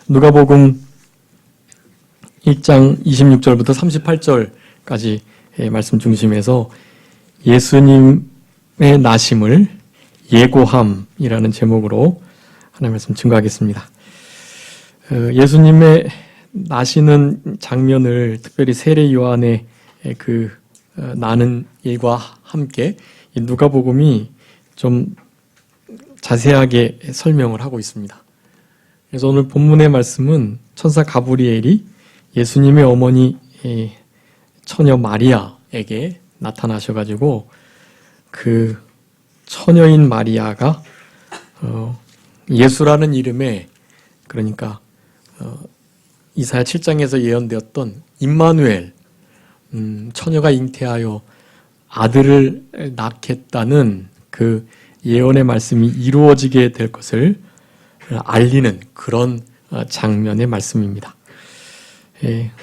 누가복음 1장 26절부터 38절까지 말씀 중심에서 예수님의 나심을 예고함이라는 제목으로 하나님 말씀 증거하겠습니다. 예수님의 나시는 장면을 특별히 세례 요한의 나는 일과 함께 누가복음이 좀 자세하게 설명을 하고 있습니다. 그래서 오늘 본문의 말씀은 천사 가브리엘이 예수님의 어머니 처녀 마리아에게 나타나셔가지고 그 처녀인 마리아가 예수라는 이름에, 그러니까 이사야 7장에서 예언되었던 임마누엘, 처녀가 잉태하여 아들을 낳겠다는 그 예언의 말씀이 이루어지게 될 것을 알리는 그런 장면의 말씀입니다.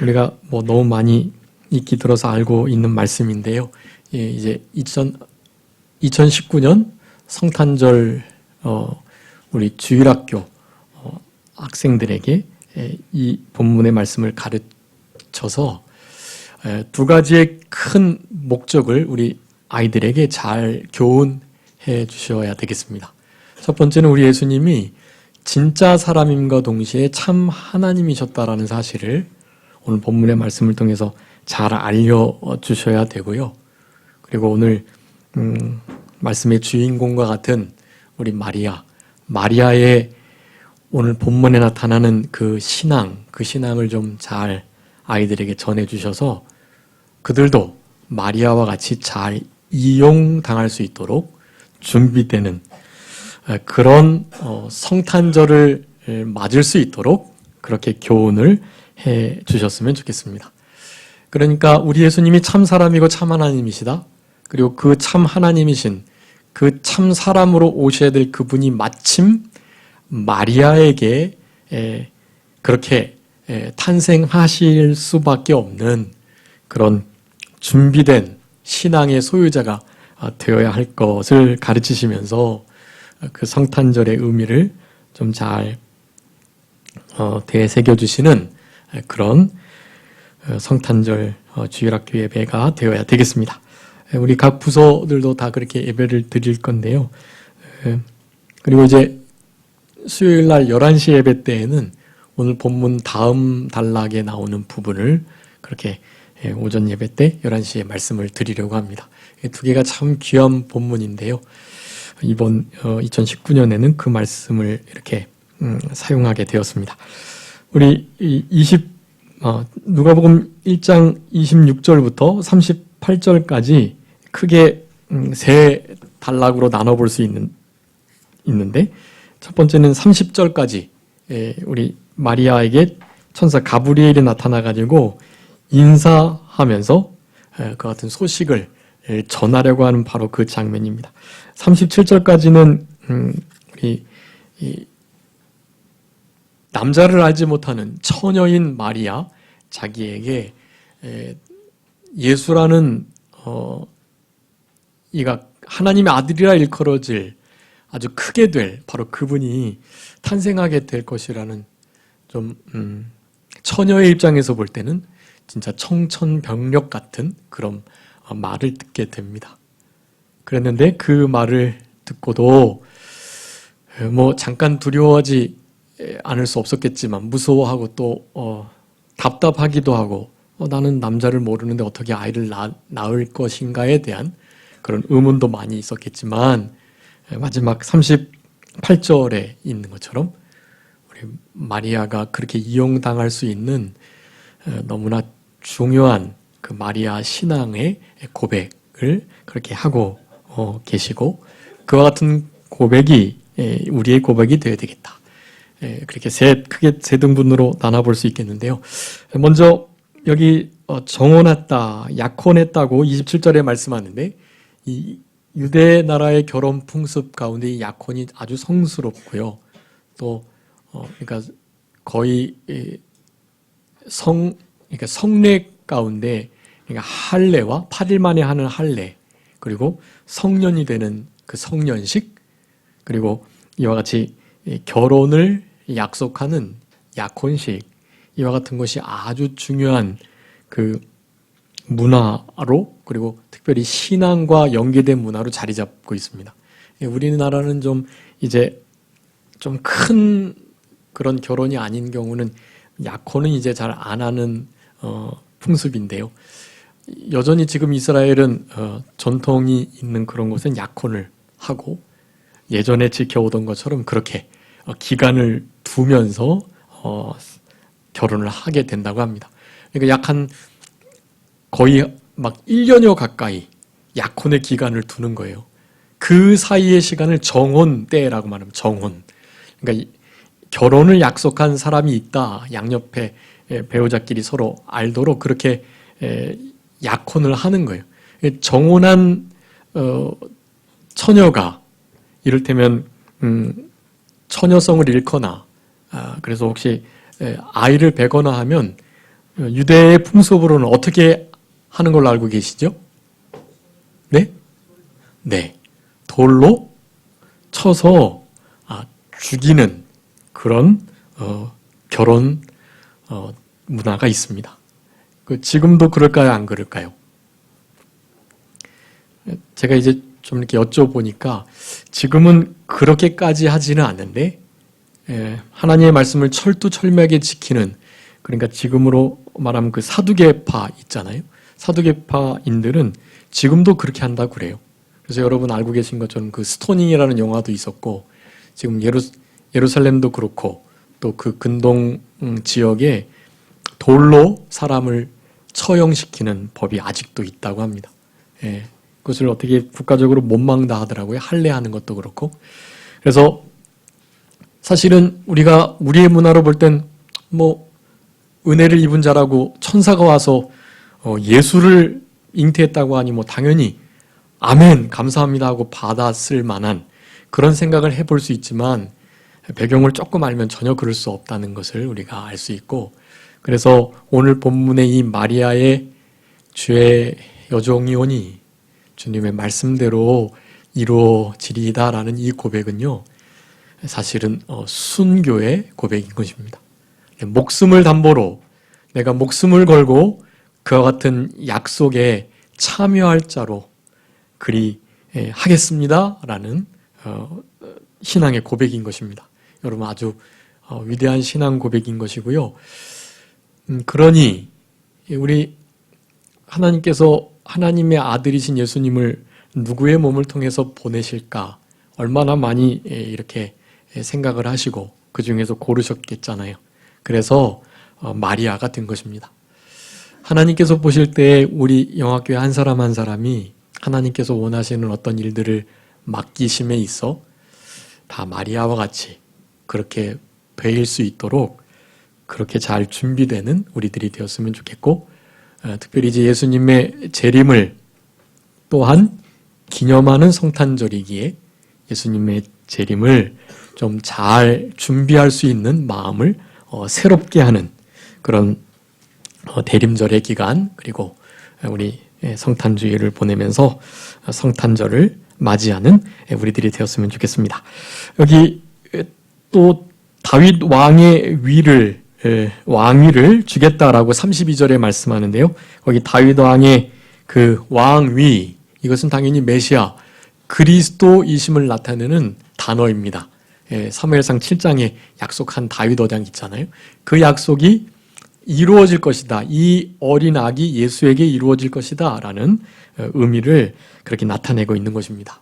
우리가 너무 많이 익히 들어서 알고 있는 말씀인데요. 이제 2019년 성탄절 우리 주일학교 학생들에게 이 본문의 말씀을 가르쳐서 두 가지의 큰 목적을 우리 아이들에게 잘 교훈해 주셔야 되겠습니다. 첫 번째는 우리 예수님이 진짜 사람임과 동시에 참 하나님이셨다라는 사실을 오늘 본문의 말씀을 통해서 잘 알려주셔야 되고요. 그리고 오늘 말씀의 주인공과 같은 우리 마리아의 오늘 본문에 나타나는 그 신앙을 좀 잘 아이들에게 전해주셔서 그들도 마리아와 같이 잘 이용당할 수 있도록 준비되는 그런 성탄절을 맞을 수 있도록 그렇게 교훈을 해 주셨으면 좋겠습니다. 그러니까 우리 예수님이 참 사람이고 참 하나님이시다. 그리고 그 참 하나님이신 그 참 사람으로 오셔야 될 그분이 마침 마리아에게 그렇게 탄생하실 수밖에 없는 그런 준비된 신앙의 소유자가 되어야 할 것을 가르치시면서 그 성탄절의 의미를 좀 잘 되새겨주시는 그런 성탄절 주일학교 예배가 되어야 되겠습니다. 우리 각 부서들도 다 그렇게 예배를 드릴 건데요. 그리고 이제 수요일 날 11시 예배 때에는 오늘 본문 다음 단락에 나오는 부분을 그렇게 오전 예배 때 11시에 말씀을 드리려고 합니다. 두 개가 참 귀한 본문인데요. 이번 2019년에는 그 말씀을 이렇게 사용하게 되었습니다. 우리 누가복음 1장 26절부터 38절까지 크게 세 단락으로 나눠볼 수 있는데 첫 번째는 30절까지 우리 마리아에게 천사 가브리엘이 나타나가지고 인사하면서 그 같은 소식을 전하려고 하는 바로 그 장면입니다. 37절까지는 우리 남자를 알지 못하는 처녀인 마리아, 자기에게 예수라는 이가 하나님의 아들이라 일컬어질 아주 크게 될 바로 그분이 탄생하게 될 것이라는 좀 처녀의 입장에서 볼 때는 진짜 청천벽력 같은 그런 말을 듣게 됩니다. 그랬는데 그 말을 듣고도 잠깐 두려워하지 않을 수 없었겠지만 무서워하고 또 답답하기도 하고 나는 남자를 모르는데 어떻게 아이를 낳을 것인가에 대한 그런 의문도 많이 있었겠지만 마지막 38절에 있는 것처럼 우리 마리아가 그렇게 이용당할 수 있는 너무나 중요한 그 마리아 신앙의 고백을 그렇게 하고 계시고 그와 같은 고백이 우리의 고백이 되어야 되겠다. 그렇게 크게 세 등분으로 나눠볼 수 있겠는데요. 먼저 여기 정혼했다, 약혼했다고 27절에 말씀하는데 이 유대 나라의 결혼 풍습 가운데 이 약혼이 아주 성스럽고요. 또 그러니까 거의 그러니까 성례 가운데 그러니까 할례와 8일 만에 하는 할례, 그리고 성년이 되는 그 성년식, 그리고 이와 같이 결혼을 약속하는 약혼식 이와 같은 것이 아주 중요한 그 문화로, 그리고 특별히 신앙과 연계된 문화로 자리 잡고 있습니다. 우리나라는 좀 이제 좀 큰 그런 결혼이 아닌 경우는 약혼은 이제 잘 안 하는 풍습인데요. 여전히 지금 이스라엘은 전통이 있는 그런 곳은 약혼을 하고, 예전에 지켜오던 것처럼 그렇게 기간을 두면서 결혼을 하게 된다고 합니다. 그러니까 약 한 거의 막 1년여 가까이 약혼의 기간을 두는 거예요. 그 사이의 시간을 정혼 때라고 말하면 정혼. 그러니까 결혼을 약속한 사람이 있다. 양옆에 배우자끼리 서로 알도록 그렇게 약혼을 하는 거예요. 정혼한 처녀가 이를테면 처녀성을 잃거나, 그래서 혹시 아이를 베거나 하면 유대의 풍습으로는 어떻게 하는 걸로 알고 계시죠? 네? 네. 돌로 쳐서 죽이는 그런 결혼 문화가 있습니다. 지금도 그럴까요? 안 그럴까요? 제가 이제 좀 이렇게 여쭤보니까 지금은 그렇게까지 하지는 않는데, 하나님의 말씀을 철두철미하게 지키는, 그러니까 지금으로 말하면 그 사두개파 있잖아요. 사두개파인들은 지금도 그렇게 한다고 그래요. 그래서 여러분 알고 계신 것처럼 그 스토닝이라는 영화도 있었고, 지금 예루살렘도 그렇고, 또 그 근동 지역에 돌로 사람을 처형시키는 법이 아직도 있다고 합니다. 그것을 어떻게 국가적으로 못 막는다 하더라고요. 할례하는 것도 그렇고. 그래서 사실은 우리가 우리의 문화로 볼 땐 뭐 은혜를 입은 자라고 천사가 와서 예수를 잉태했다고 하니 뭐 당연히 아멘 감사합니다 하고 받았을 만한 그런 생각을 해볼 수 있지만, 배경을 조금 알면 전혀 그럴 수 없다는 것을 우리가 알 수 있고, 그래서 오늘 본문의 이 마리아의 주의 여종이오니 주님의 말씀대로 이루어지리이다라는 이 고백은요, 사실은 순교의 고백인 것입니다. 목숨을 담보로 내가 목숨을 걸고 그와 같은 약속에 참여할 자로 그리 하겠습니다라는 신앙의 고백인 것입니다. 여러분 아주 위대한 신앙 고백인 것이고요. 그러니 우리 하나님께서 하나님의 아들이신 예수님을 누구의 몸을 통해서 보내실까 얼마나 많이 이렇게 생각을 하시고 그 중에서 고르셨겠잖아요. 그래서 마리아가 된 것입니다. 하나님께서 보실 때 우리 영화교회 한 사람 한 사람이 하나님께서 원하시는 어떤 일들을 맡기심에 있어 다 마리아와 같이 그렇게 배일 수 있도록 그렇게 잘 준비되는 우리들이 되었으면 좋겠고, 특별히 이제 예수님의 재림을 또한 기념하는 성탄절이기에 예수님의 재림을 좀 잘 준비할 수 있는 마음을 새롭게 하는 그런 대림절의 기간, 그리고 우리 성탄주의를 보내면서 성탄절을 맞이하는 우리들이 되었으면 좋겠습니다. 여기 또 다윗 왕의 왕위를 주겠다라고 32절에 말씀하는데요. 거기 다윗 왕의 그 왕위, 이것은 당연히 메시아 그리스도이심을 나타내는 단어입니다. 사무엘상 7장에 약속한 다윗 왕 있잖아요. 그 약속이 이루어질 것이다. 이 어린 아기 예수에게 이루어질 것이다 라는 의미를 그렇게 나타내고 있는 것입니다.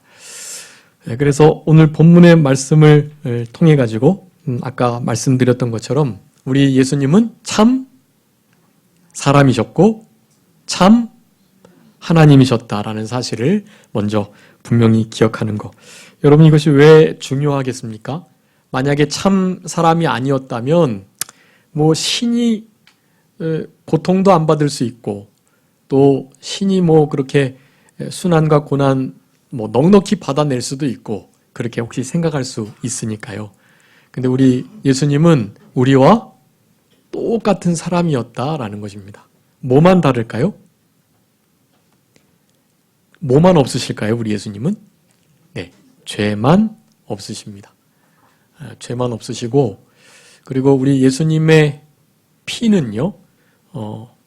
그래서 오늘 본문의 말씀을 통해 가지고 아까 말씀드렸던 것처럼 우리 예수님은 참 사람이셨고 참 하나님이셨다라는 사실을 먼저 분명히 기억하는 것. 여러분 이것이 왜 중요하겠습니까? 만약에 참 사람이 아니었다면 뭐 신이 고통도 안 받을 수 있고 또 신이 뭐 그렇게 순환과 고난 뭐 넉넉히 받아낼 수도 있고 그렇게 혹시 생각할 수 있으니까요. 근데 우리 예수님은 우리와 똑같은 사람이었다라는 것입니다. 뭐만 다를까요? 뭐만 없으실까요? 우리 예수님은? 네, 죄만 없으십니다. 죄만 없으시고 그리고 우리 예수님의 피는요,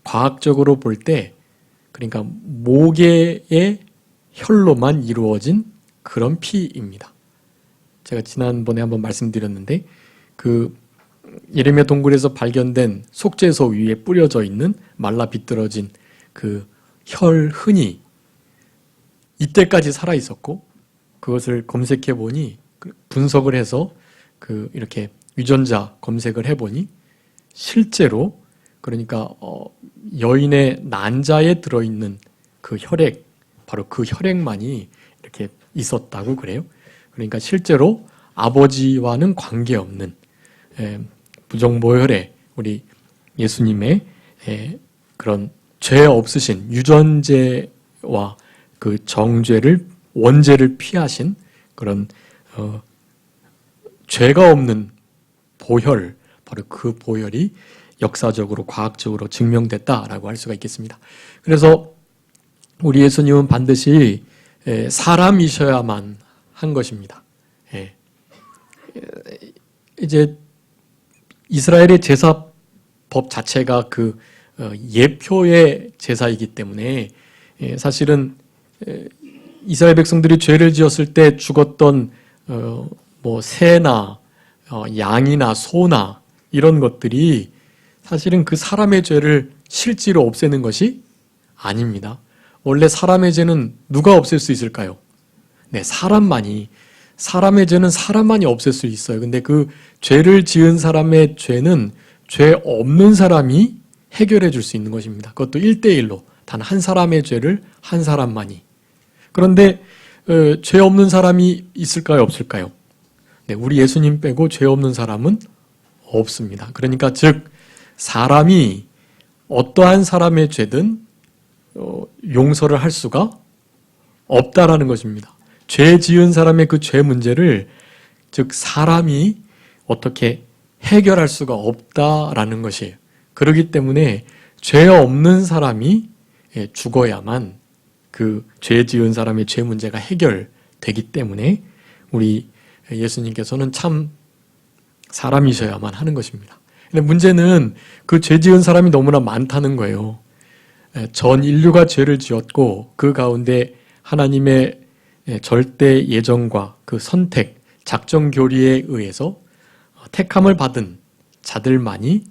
과학적으로 볼 때, 그러니까 모계의 혈로만 이루어진 그런 피입니다. 제가 지난번에 한번 말씀드렸는데, 그 예레미야 동굴에서 발견된 속죄소 위에 뿌려져 있는 말라 비뚤어진 그 혈흔이 이때까지 살아 있었고, 그것을 검색해 보니, 분석을 해서 이렇게 유전자 검색을 해 보니 실제로, 그러니까 여인의 난자에 들어있는 그 혈액, 바로 그 혈액만이 이렇게 있었다고 그래요. 그러니까 실제로 아버지와는 관계없는 부정모혈의 우리 예수님의 그런 죄 없으신 유전제와 그 정죄를, 원죄를 피하신 그런 죄가 없는 보혈, 바로 그 보혈이 역사적으로 과학적으로 증명됐다라고 할 수가 있겠습니다. 그래서 우리 예수님은 반드시 사람이셔야만 한 것입니다. 이제 이스라엘의 제사법 자체가 그 예표의 제사이기 때문에 사실은 이스라엘 백성들이 죄를 지었을 때 죽었던 뭐 새나 양이나 소나 이런 것들이 사실은 그 사람의 죄를 실제로 없애는 것이 아닙니다. 원래 사람의 죄는 누가 없앨 수 있을까요? 네, 사람만이. 사람의 죄는 사람만이 없앨 수 있어요. 근데 그 죄를 지은 사람의 죄는 죄 없는 사람이 해결해 줄 수 있는 것입니다. 그것도 1대1로 단 한 사람의 죄를 한 사람만이. 그런데 죄 없는 사람이 있을까요? 없을까요? 네, 우리 예수님 빼고 죄 없는 사람은 없습니다. 그러니까 즉 사람이 어떠한 사람의 죄든 용서를 할 수가 없다라는 것입니다. 죄 지은 사람의 그 죄 문제를 즉 사람이 어떻게 해결할 수가 없다라는 것이에요. 그렇기 때문에 죄 없는 사람이 죽어야만 그 죄 지은 사람의 죄 문제가 해결되기 때문에 우리 예수님께서는 참 사람이셔야만 하는 것입니다. 근데 문제는 그 죄 지은 사람이 너무나 많다는 거예요. 전 인류가 죄를 지었고 그 가운데 하나님의 절대 예정과 그 선택, 작정 교리에 의해서 택함을 받은 자들만이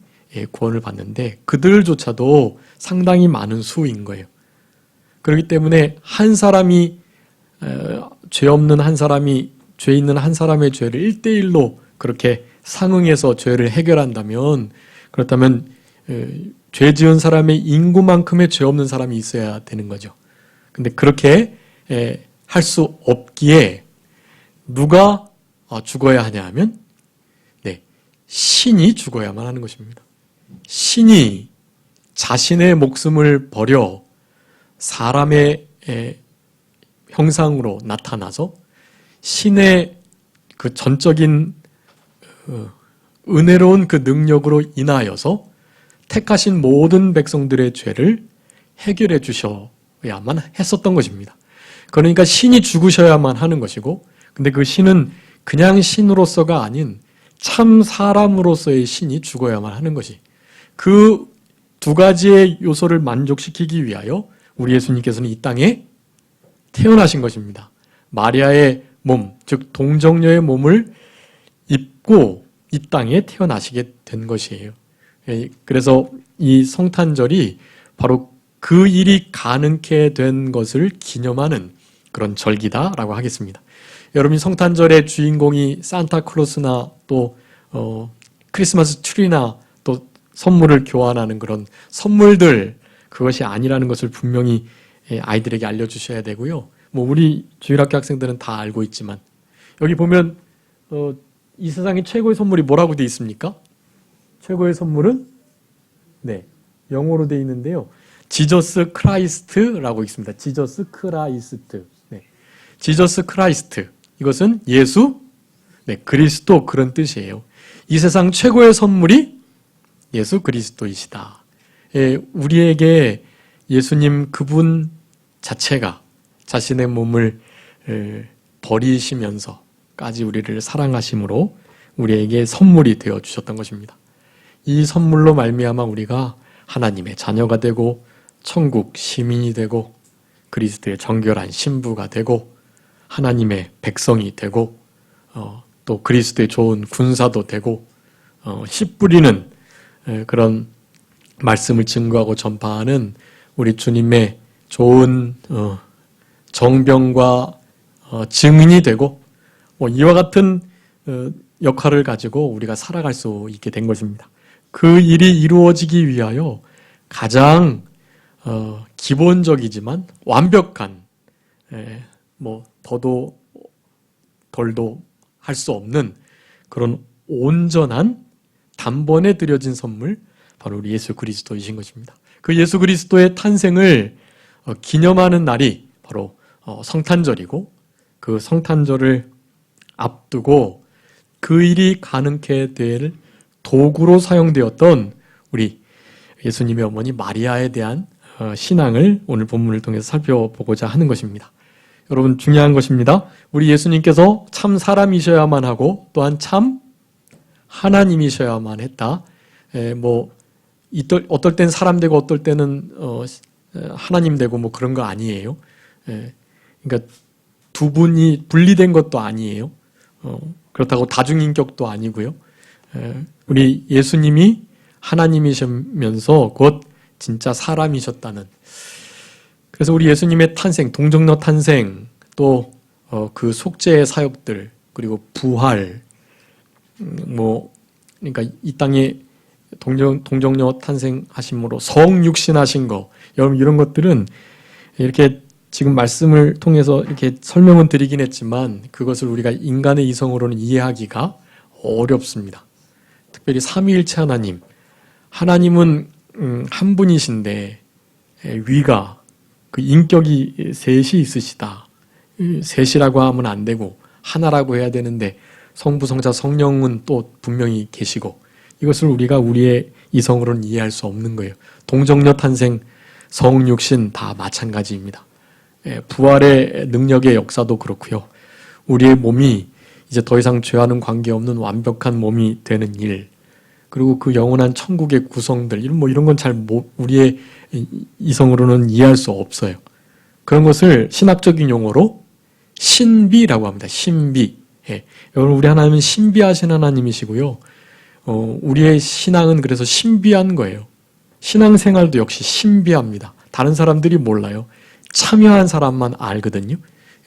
구원을 받는데 그들조차도 상당히 많은 수인 거예요. 그렇기 때문에 한 사람이 죄 없는 한 사람이 죄 있는 한 사람의 죄를 1대1로 그렇게 상응해서 죄를 해결한다면, 그렇다면 죄 지은 사람의 인구만큼의 죄 없는 사람이 있어야 되는 거죠. 근데 그렇게 할 수 없기에 누가 죽어야 하냐 하면 신이 죽어야만 하는 것입니다. 신이 자신의 목숨을 버려 사람의 형상으로 나타나서 신의 그 전적인 은혜로운 그 능력으로 인하여서 택하신 모든 백성들의 죄를 해결해 주셔야만 했었던 것입니다. 그러니까 신이 죽으셔야만 하는 것이고, 근데 그 신은 그냥 신으로서가 아닌 참 사람으로서의 신이 죽어야만 하는 것이, 그 두 가지의 요소를 만족시키기 위하여 우리 예수님께서는 이 땅에 태어나신 것입니다. 마리아의 몸, 즉 동정녀의 몸을 입고 이 땅에 태어나시게 된 것이에요. 그래서 이 성탄절이 바로 그 일이 가능케 된 것을 기념하는 그런 절기다라고 하겠습니다. 여러분이 성탄절의 주인공이 산타클로스나 또 크리스마스 트리나 또 선물을 교환하는 그런 선물들, 그것이 아니라는 것을 분명히 아이들에게 알려주셔야 되고요. 뭐 우리 주일학교 학생들은 다 알고 있지만 여기 보면 이 세상의 최고의 선물이 뭐라고 되어 있습니까? 최고의 선물은 영어로 되어 있는데요. 지저스 크라이스트라고 있습니다. 지저스 크라이스트. 지저스 크라이스트. 이것은 예수, 그리스도, 그런 뜻이에요. 이 세상 최고의 선물이 예수 그리스도이시다. 우리에게 예수님 그분 자체가 자신의 몸을 버리시면서까지 우리를 사랑하심으로 우리에게 선물이 되어 주셨던 것입니다. 이 선물로 말미암아 우리가 하나님의 자녀가 되고 천국 시민이 되고 그리스도의 정결한 신부가 되고 하나님의 백성이 되고 또 그리스도의 좋은 군사도 되고 씨 뿌리는 그런 말씀을 증거하고 전파하는 우리 주님의 좋은 정병과 증인이 되고 이와 같은 역할을 가지고 우리가 살아갈 수 있게 된 것입니다. 그 일이 이루어지기 위하여 가장 기본적이지만 완벽한 더도 덜도 할 수 없는 그런 온전한 단번에 드려진 선물, 바로 우리 예수 그리스도이신 것입니다. 그 예수 그리스도의 탄생을 기념하는 날이 바로 성탄절이고, 그 성탄절을 앞두고 그 일이 가능케 될 도구로 사용되었던 우리 예수님의 어머니 마리아에 대한 신앙을 오늘 본문을 통해서 살펴보고자 하는 것입니다. 여러분, 중요한 것입니다. 우리 예수님께서 참 사람이셔야만 하고 또한 참 하나님이셔야만 했다. 어떨 땐 사람 되고 어떨 때는 하나님 되고 그런 거 아니에요. 그러니까 두 분이 분리된 것도 아니에요. 그렇다고 다중인격도 아니고요. 우리 예수님이 하나님이시면서 곧 진짜 사람이셨다는, 그래서 우리 예수님의 탄생, 동정녀 탄생, 또 그 속죄의 사역들, 그리고 부활, 그러니까 이 땅에 동정녀 탄생하심으로 성육신하신 거, 여러분 이런 것들은 이렇게 지금 말씀을 통해서 이렇게 설명은 드리긴 했지만 그것을 우리가 인간의 이성으로는 이해하기가 어렵습니다. 특별히 삼위일체 하나님은 한 분이신데 위가 그 인격이 셋이 있으시다. 셋이라고 하면 안 되고 하나라고 해야 되는데 성부, 성자, 성령은 또 분명히 계시고, 이것을 우리가 우리의 이성으로는 이해할 수 없는 거예요. 동정녀 탄생, 성육신 다 마찬가지입니다. 부활의 능력의 역사도 그렇고요. 우리의 몸이 이제 더 이상 죄와는 관계없는 완벽한 몸이 되는 일, 그리고 그 영원한 천국의 구성들, 이런 건 잘 우리의 이성으로는 이해할 수 없어요. 그런 것을 신학적인 용어로 신비라고 합니다. 신비. 여러분, 우리 하나님은 신비하신 하나님이시고요. 우리의 신앙은 그래서 신비한 거예요. 신앙생활도 역시 신비합니다. 다른 사람들이 몰라요. 참여한 사람만 알거든요.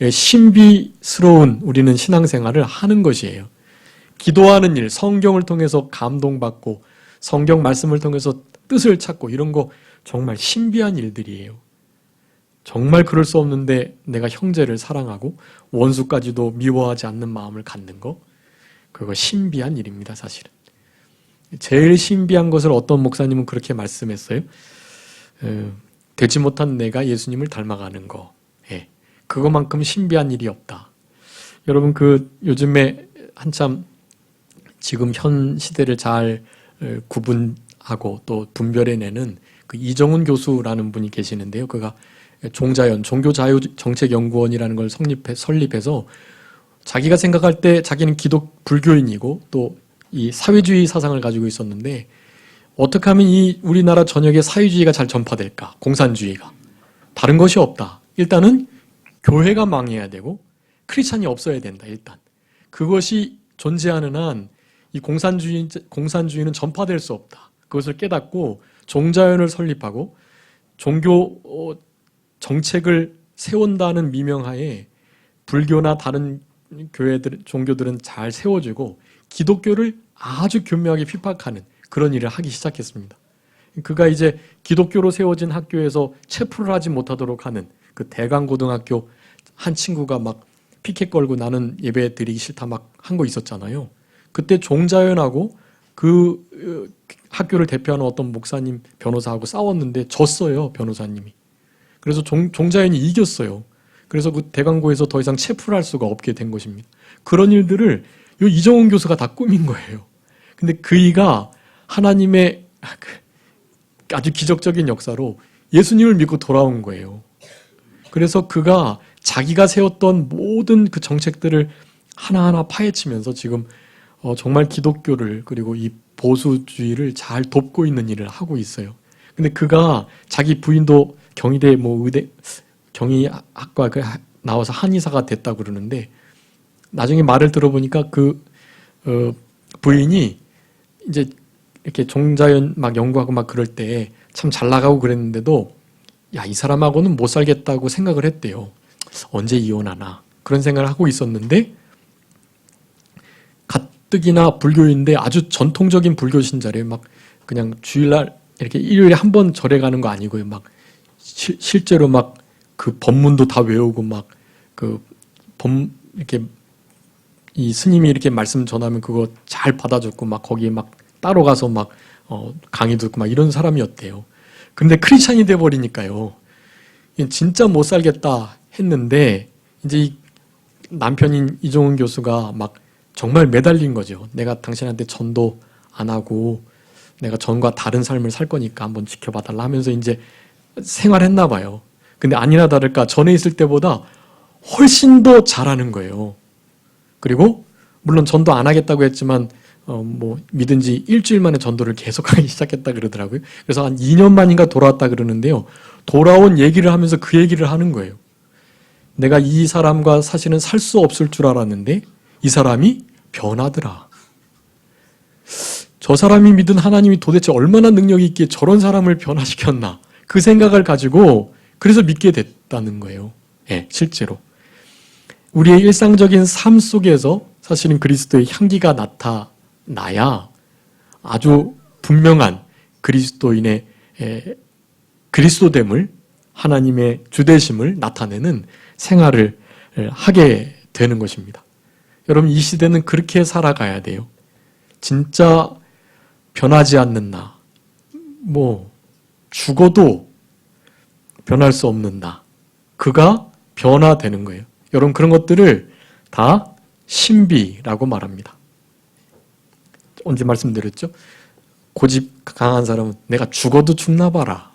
신비스러운 우리는 신앙생활을 하는 것이에요. 기도하는 일, 성경을 통해서 감동받고 성경 말씀을 통해서 뜻을 찾고, 이런 거 정말 신비한 일들이에요. 정말 그럴 수 없는데 내가 형제를 사랑하고 원수까지도 미워하지 않는 마음을 갖는 거, 그거 신비한 일입니다, 사실은. 제일 신비한 것을 어떤 목사님은 그렇게 말씀했어요. 되지 못한 내가 예수님을 닮아가는 거. 그거만큼 신비한 일이 없다. 여러분, 요즘에 한참 지금 현 시대를 잘 구분하고 또 분별해내는 그 이정훈 교수라는 분이 계시는데요. 그가 종자연, 종교자유정책연구원이라는 걸 설립해서 자기가 생각할 때 자기는 불교인이고 또 이 사회주의 사상을 가지고 있었는데, 어떻게 하면 이 우리나라 전역에 사회주의가 잘 전파될까? 공산주의가. 다른 것이 없다. 일단은 교회가 망해야 되고 크리스찬이 없어야 된다. 일단 그것이 존재하는 한 이 공산주의는 전파될 수 없다. 그것을 깨닫고 종자연을 설립하고 종교 정책을 세운다는 미명하에 불교나 다른 종교들은 잘 세워지고 기독교를 아주 교묘하게 핍박하는 그런 일을 하기 시작했습니다. 그가 이제 기독교로 세워진 학교에서 체포를 하지 못하도록 하는 그 대강고등학교 한 친구가 막 피켓 걸고 나는 예배 드리기 싫다 막 한 거 있었잖아요. 그때 종자연하고 그 학교를 대표하는 어떤 목사님 변호사하고 싸웠는데 졌어요, 변호사님이. 그래서 종자연이 이겼어요. 그래서 그 대강고에서 더 이상 체포를 할 수가 없게 된 것입니다. 그런 일들을 이정훈 교수가 다 꾸민 거예요. 근데 그이가 하나님의 아주 기적적인 역사로 예수님을 믿고 돌아온 거예요. 그래서 그가 자기가 세웠던 모든 그 정책들을 하나하나 파헤치면서 지금 정말 기독교를 그리고 이 보수주의를 잘 돕고 있는 일을 하고 있어요. 근데 그가 자기 부인도 경희대 의대 경희학과 나와서 한의사가 됐다고 그러는데 나중에 말을 들어보니까 그 부인이 이제 이렇게 종자연 막 연구하고 막 그럴 때 참 잘 나가고 그랬는데도 야, 이 사람하고는 못 살겠다고 생각을 했대요. 언제 이혼하나 그런 생각을 하고 있었는데 가뜩이나 불교인데 아주 전통적인 불교 신자래요. 막 그냥 주일날 이렇게 일요일에 한 번 절에 가는 거 아니고요. 막 실제로 막 그 법문도 다 외우고 막 이렇게 이 스님이 이렇게 말씀 전하면 그거 잘 받아줬고 막 거기에 막 따로 가서 막 강의 듣고 막 이런 사람이었대요. 근데 크리스찬이 돼 버리니까요. 진짜 못 살겠다 했는데 이제 이 남편인 이종훈 교수가 막 정말 매달린 거죠. 내가 당신한테 전도 안 하고 내가 전과 다른 삶을 살 거니까 한번 지켜봐 달라 하면서 이제 생활했나 봐요. 근데 아니나 다를까 전에 있을 때보다 훨씬 더 잘하는 거예요. 그리고 물론 전도 안 하겠다고 했지만 믿은 지 일주일 만에 전도를 계속하기 시작했다 그러더라고요. 그래서 한 2년 만인가 돌아왔다 그러는데요. 돌아온 얘기를 하면서 그 얘기를 하는 거예요. 내가 이 사람과 사실은 살 수 없을 줄 알았는데 이 사람이 변하더라. 저 사람이 믿은 하나님이 도대체 얼마나 능력이 있기에 저런 사람을 변화시켰나. 그 생각을 가지고 그래서 믿게 됐다는 거예요. 예, 실제로. 우리의 일상적인 삶 속에서 사실은 그리스도의 향기가 나타나야 아주 분명한 그리스도인의 그리스도됨을 하나님의 주되심을 나타내는 생활을 하게 되는 것입니다. 여러분 이 시대는 그렇게 살아가야 돼요. 진짜 변하지 않는 나, 죽어도 변할 수 없는 나, 그가 변화되는 거예요. 여러분 그런 것들을 다 신비라고 말합니다. 언제 말씀드렸죠? 고집 강한 사람은 내가 죽어도 죽나 봐라.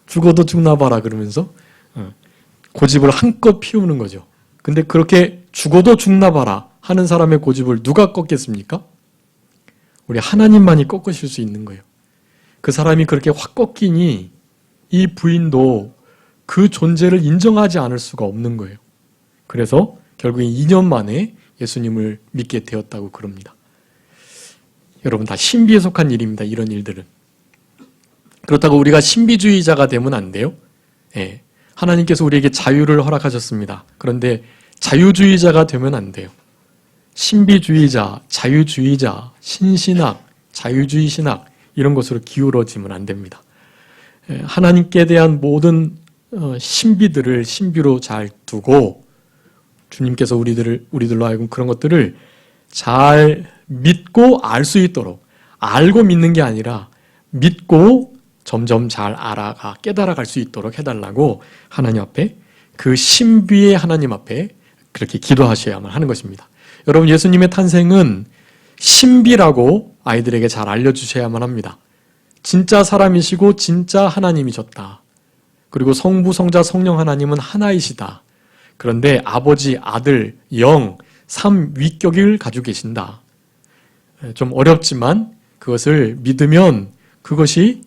죽어도 죽나 봐라 그러면서 고집을 한껏 피우는 거죠. 근데 그렇게 죽어도 죽나 봐라 하는 사람의 고집을 누가 꺾겠습니까? 우리 하나님만이 꺾으실 수 있는 거예요. 그 사람이 그렇게 확 꺾이니 이 부인도 그 존재를 인정하지 않을 수가 없는 거예요. 그래서 결국 2년 만에 예수님을 믿게 되었다고 그럽니다. 여러분 다 신비에 속한 일입니다. 이런 일들은. 그렇다고 우리가 신비주의자가 되면 안 돼요. 예. 하나님께서 우리에게 자유를 허락하셨습니다. 그런데 자유주의자가 되면 안 돼요. 신비주의자, 자유주의자, 신신학, 자유주의 신학 이런 것으로 기울어지면 안 됩니다. 하나님께 대한 모든 신비들을 신비로 잘 두고 주님께서 우리들로 하여금 그런 것들을 잘 믿고 알 수 있도록 알고 믿는 게 아니라 믿고 점점 잘 알아가 깨달아갈 수 있도록 해달라고 하나님 앞에 그 신비의 하나님 앞에 그렇게 기도하셔야만 하는 것입니다. 여러분 예수님의 탄생은 신비라고 아이들에게 잘 알려주셔야만 합니다. 진짜 사람이시고 진짜 하나님이셨다. 그리고 성부, 성자, 성령 하나님은 하나이시다. 그런데 아버지, 아들, 영, 삼위격을 가지고 계신다. 좀 어렵지만 그것을 믿으면 그것이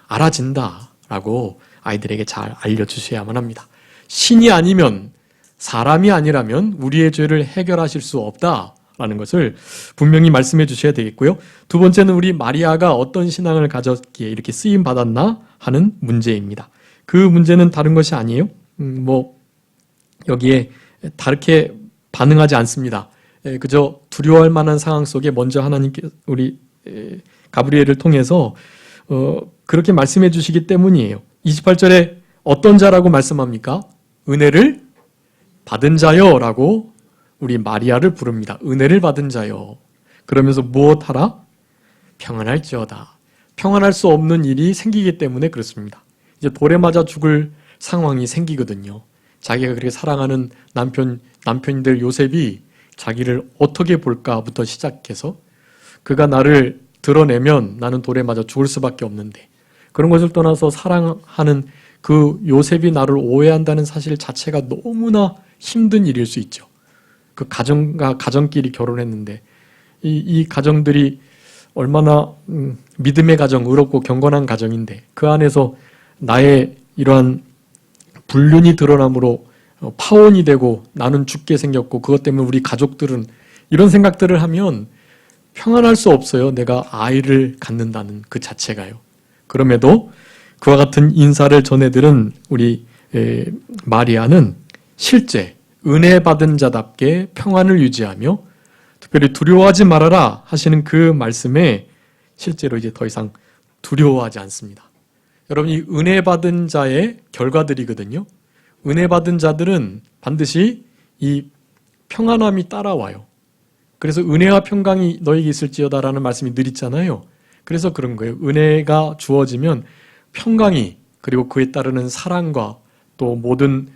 알아진다라고 아이들에게 잘 알려주셔야만 합니다. 신이 아니면 사람이 아니라면 우리의 죄를 해결하실 수 없다라는 것을 분명히 말씀해 주셔야 되겠고요. 두 번째는 우리 마리아가 어떤 신앙을 가졌기에 이렇게 쓰임 받았나 하는 문제입니다. 그 문제는 다른 것이 아니에요. 여기에 다르게 반응하지 않습니다. 그저 두려워할 만한 상황 속에 먼저 하나님께 우리 가브리엘을 통해서 그렇게 말씀해 주시기 때문이에요. 28절에 어떤 자라고 말씀합니까? 은혜를 받은 자요 라고 우리 마리아를 부릅니다. 은혜를 받은 자요. 그러면서 무엇하라? 평안할지어다. 평안할 수 없는 일이 생기기 때문에 그렇습니다. 이제 돌에 맞아 죽을 상황이 생기거든요. 자기가 그렇게 사랑하는 남편들 요셉이 자기를 어떻게 볼까부터 시작해서 그가 나를 드러내면 나는 돌에 맞아 죽을 수밖에 없는데 그런 것을 떠나서 사랑하는 그 요셉이 나를 오해한다는 사실 자체가 너무나 힘든 일일 수 있죠. 그 가정과 가정끼리 결혼했는데 이 가정들이 얼마나 믿음의 가정, 의롭고 경건한 가정인데 그 안에서 나의 이러한 불륜이 드러남으로 파혼이 되고 나는 죽게 생겼고 그것 때문에 우리 가족들은 이런 생각들을 하면 평안할 수 없어요. 내가 아이를 갖는다는 그 자체가요. 그럼에도 그와 같은 인사를 전해들은 우리 마리아는 실제 은혜 받은 자답게 평안을 유지하며 특별히 두려워하지 말아라 하시는 그 말씀에 실제로 이제 더 이상 두려워하지 않습니다. 여러분, 이 은혜 받은 자의 결과들이거든요. 은혜 받은 자들은 반드시 이 평안함이 따라와요. 그래서 은혜와 평강이 너에게 있을지어다라는 말씀이 늘 있잖아요. 그래서 그런 거예요. 은혜가 주어지면 평강이 그리고 그에 따르는 사랑과 또 모든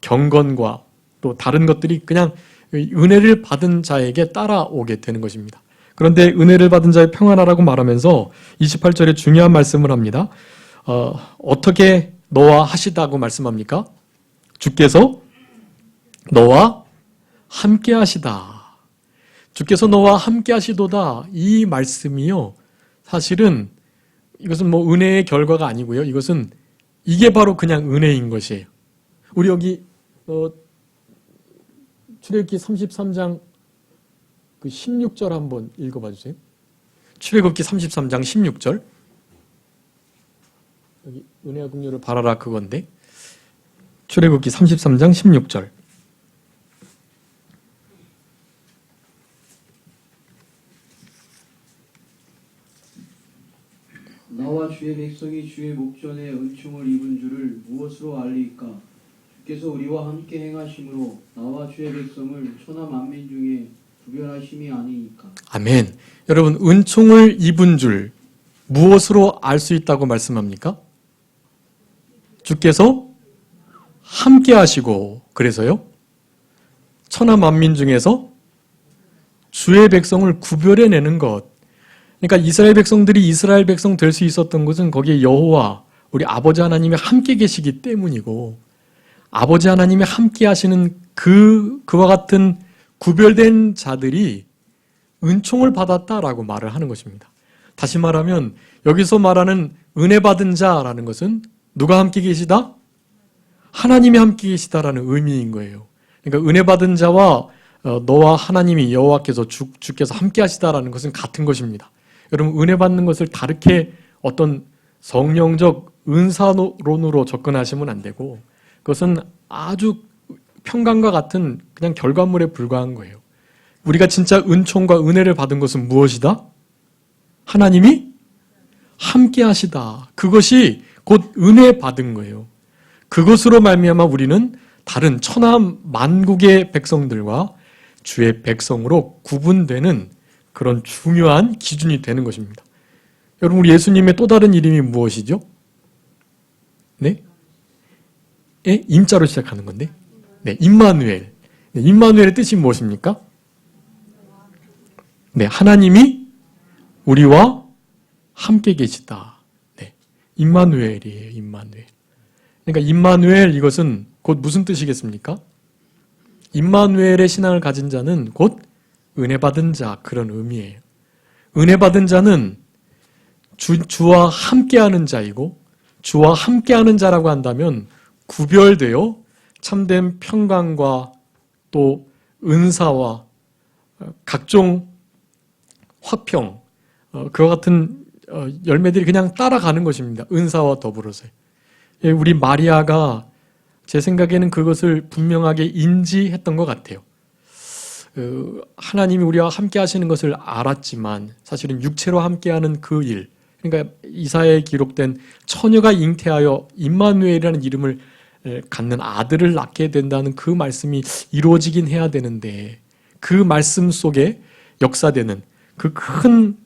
경건과 또 다른 것들이 그냥 은혜를 받은 자에게 따라오게 되는 것입니다. 그런데 은혜를 받은 자의 평안하라고 말하면서 28절에 중요한 말씀을 합니다. 어떻게 너와 하시다고 말씀합니까? 주께서 너와 함께 하시다. 주께서 너와 함께 하시도다. 이 말씀이요. 사실은 이것은 뭐 은혜의 결과가 아니고요. 이게 바로 그냥 은혜인 것이에요. 우리 여기 출애굽기 33장 그 16절 한번 읽어봐 주세요. 출애굽기 33장 16절. 여기 은혜와 긍휼을 바라라 그건데 출애굽기 33장 16절. 나와 주의 백성이 주의 목전에 은총을 입은 줄을 무엇으로 알리이까? 주께서 우리와 함께 행하심으로 나와 주의 백성을 천하 만민 중에 구별하심이 아니니까. 아멘. 여러분, 은총을 입은 줄 무엇으로 알 수 있다고 말씀합니까? 주께서 함께 하시고 그래서요. 천하 만민 중에서 주의 백성을 구별해내는 것. 그러니까 이스라엘 백성들이 이스라엘 백성 될 수 있었던 것은 거기에 여호와 우리 아버지 하나님이 함께 계시기 때문이고 아버지 하나님이 함께 하시는 그와 같은 구별된 자들이 은총을 받았다라고 말을 하는 것입니다. 다시 말하면 여기서 말하는 은혜 받은 자라는 것은 누가 함께 계시다? 하나님이 함께 계시다라는 의미인 거예요. 그러니까 은혜 받은 자와 너와 하나님이 여호와께서 주께서 함께 하시다라는 것은 같은 것입니다. 여러분, 은혜 받는 것을 다르게 어떤 성령적 은사론으로 접근하시면 안 되고 그것은 아주 평강과 같은 그냥 결과물에 불과한 거예요. 우리가 진짜 은총과 은혜를 받은 것은 무엇이다? 하나님이 함께 하시다. 그것이 곧 은혜 받은 거예요. 그것으로 말미암아 우리는 다른 천하 만국의 백성들과 주의 백성으로 구분되는 그런 중요한 기준이 되는 것입니다. 여러분, 우리 예수님의 또 다른 이름이 무엇이죠? 네? 임자로 시작하는 건데. 네, 임마누엘. 네, 임마누엘의 뜻이 무엇입니까? 네, 하나님이 우리와 함께 계시다. 네, 임마누엘이에요, 임마누엘. 그러니까 임마누엘 이것은 곧 무슨 뜻이겠습니까? 임마누엘의 신앙을 가진 자는 곧 은혜 받은 자, 그런 의미예요. 은혜 받은 자는 주와 함께하는 자이고 주와 함께하는 자라고 한다면 구별되어 참된 평강과 또 은사와 각종 화평, 그와 같은 열매들이 그냥 따라가는 것입니다. 은사와 더불어서. 우리 마리아가 제 생각에는 그것을 분명하게 인지했던 것 같아요. 하나님이 우리와 함께 하시는 것을 알았지만 사실은 육체로 함께하는 그 일, 그러니까 이사야에 기록된 처녀가 잉태하여 임마누엘이라는 이름을 갖는 아들을 낳게 된다는 그 말씀이 이루어지긴 해야 되는데 그 말씀 속에 역사되는 그 큰